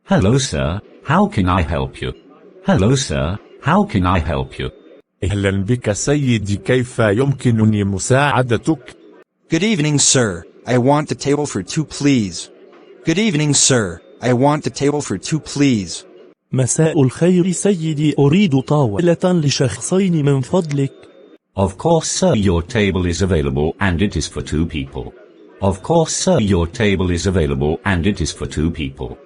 Hello sir, how can I help you? Hello sir, how can I help you? أهلا بك سيدي، كيف يمكنني مساعدتك؟ Good evening, sir. I want the table for two, please. Good evening, sir. I want the table for two, please. مساء الخير سيدي، أريد طاولة لشخصين من فضلك. Of course sir, your table is available and it is for two people. Of course sir, your table is available and it is for two people.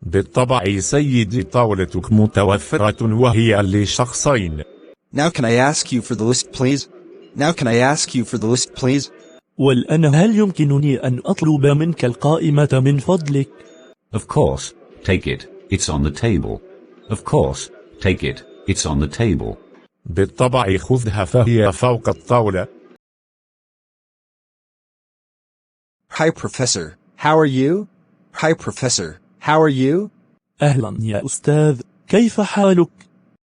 بالطبع سيدي، طاولتك متوفرة وهي لشخصين. Now can I ask you for the list, please? Now can I ask you for the list, please? والآن هل يمكنني أن أطلب منك القائمة من فضلك؟ Of course, take it, it's on the table. Of course, take it, it's on the table. بالطبع خذها فهي فوق الطاولة. Hi, Professor. How are you? Hi, Professor. How are you? أهلا يا أستاذ، كيف حالك؟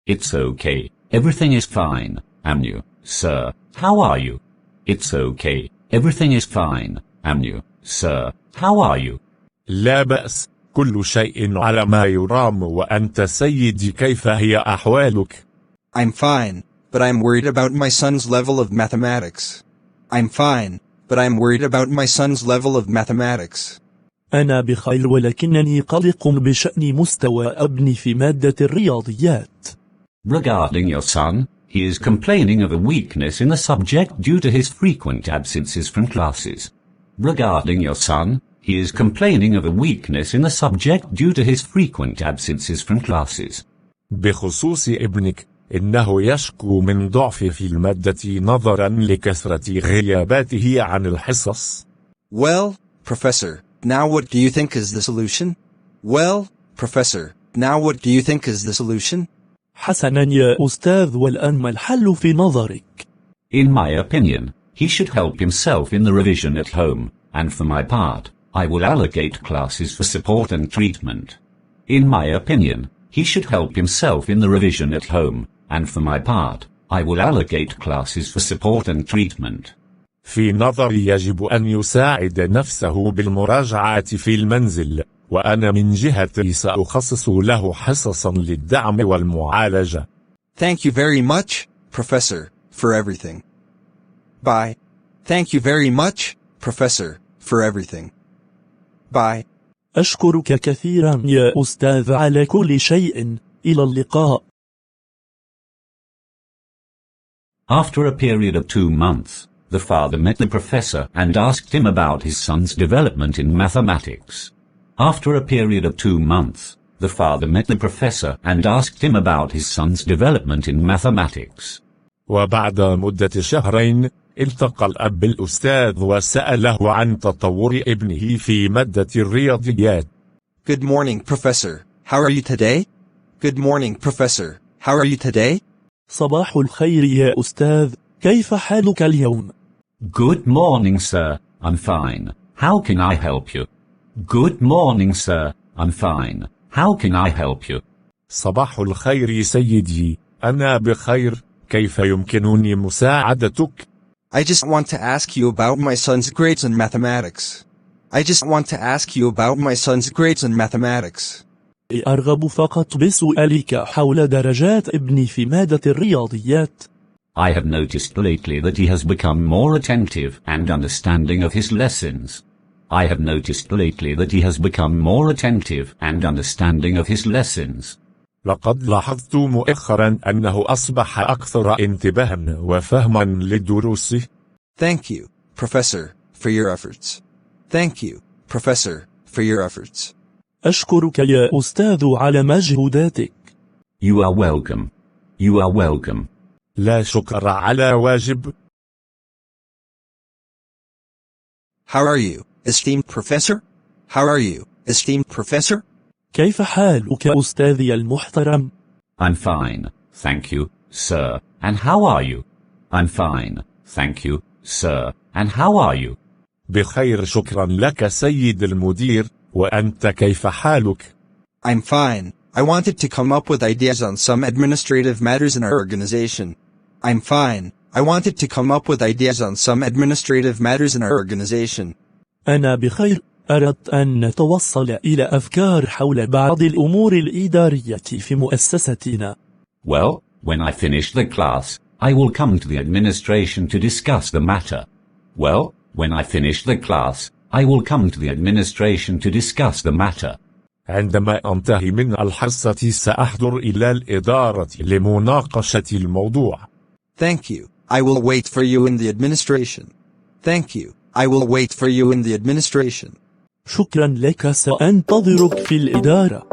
It's okay, everything is fine. Am you, sir? How are you? It's okay, everything is fine. Am you, sir? How are you? لا بأس، كل شيء على ما يرام. وأنت سيدي، كيف هي أحوالك؟ I'm fine, but I'm worried about my son's level of mathematics. I'm fine, but I'm worried about my son's level of mathematics. أنا بخير، ولكنني قلق بشأن مستوى ابني في مادة الرياضيات. Regarding your son, he is complaining of a weakness in the subject due to his frequent absences from classes. Regarding your son, he is complaining of a weakness in the subject due to his frequent absences from classes. بخصوص ابنك، إنه يشكو من ضعف في المادة نظرا لكثرة غياباته عن الحصص. Well, Professor, now what do you think is the solution? Well, Professor, now what do you think is the solution? حسنا يا أستاذ، والآن ما الحل في نظرك؟ In my opinion, he should help himself in the revision at home, and for my part, I will allocate classes for support and treatment. In my opinion, he should help himself in the revision at home, and for my part, I will allocate classes for support and treatment. في نظري يجب أن يساعد نفسه بالمراجعة في المنزل، وأنا من جهتي سأخصص له حصصا للدعم والمعالجة. Thank you very much, Professor, for everything. Bye. Thank you very much, Professor, for everything. Bye. أشكرك كثيرا يا أستاذ على كل شيء. إلى اللقاء. After a period of 2 months, the father met the professor and asked him about his son's development in mathematics. After a period of 2 months, the father met the professor and asked him about his son's development in mathematics. وبعد مدة شهرين، التقى الأب بالأستاذ وسأله عن تطور ابنه في مادة الرياضيات. Good morning, Professor. How are you today? Good morning, Professor. How are you today? صباح الخير يا أستاذ، كيف حالك اليوم؟ Good morning, sir. I'm fine. How can I help you? Good morning, sir. I'm fine. How can I help you? صباح الخير سيدي، أنا بخير، كيف يمكنني مساعدتك؟ I just want to ask you about my son's grades in mathematics. I just want to ask you about my son's grades in mathematics. أرغب فقط بسؤالك حول درجات ابني في مادة الرياضيات. I have noticed lately that he has become more attentive and understanding of his lessons. I have noticed lately that he has become more attentive and understanding of his lessons. لقد لاحظت مؤخرا أنه أصبح أكثر انتباها وفهما لدروسه. Thank you, Professor, for your efforts. Thank you, Professor, for your efforts. أشكرك يا أستاذ على مجهوداتك. You are welcome. You are welcome. لا شكر على واجب. How are you, esteemed professor? How are you, esteemed professor? كيف حالك أستاذي المحترم؟ I'm fine, thank you, sir. And how are you? I'm fine, thank you, sir. And how are you? بخير، شكرا لك سيد المدير. وأنت كيف حالك؟ I'm fine. I wanted to come up with ideas on some administrative matters in our organization. I'm fine. I wanted to come up with ideas on some administrative matters in our organization. أنا بخير، أردت أن نتوصل إلى أفكار حول بعض الأمور الإدارية في مؤسستنا. Well, when I finish the class, I will come to the administration to discuss the matter. Well, when I finish the class, I will come to the administration to discuss the matter. عندما أنتهي من الحصة سأحضر إلى الإدارة لمناقشة الموضوع. Thank you. I will wait for you in the administration. Thank you. I will wait for you in the administration. شكرا لك، سأنتظرك في الإدارة.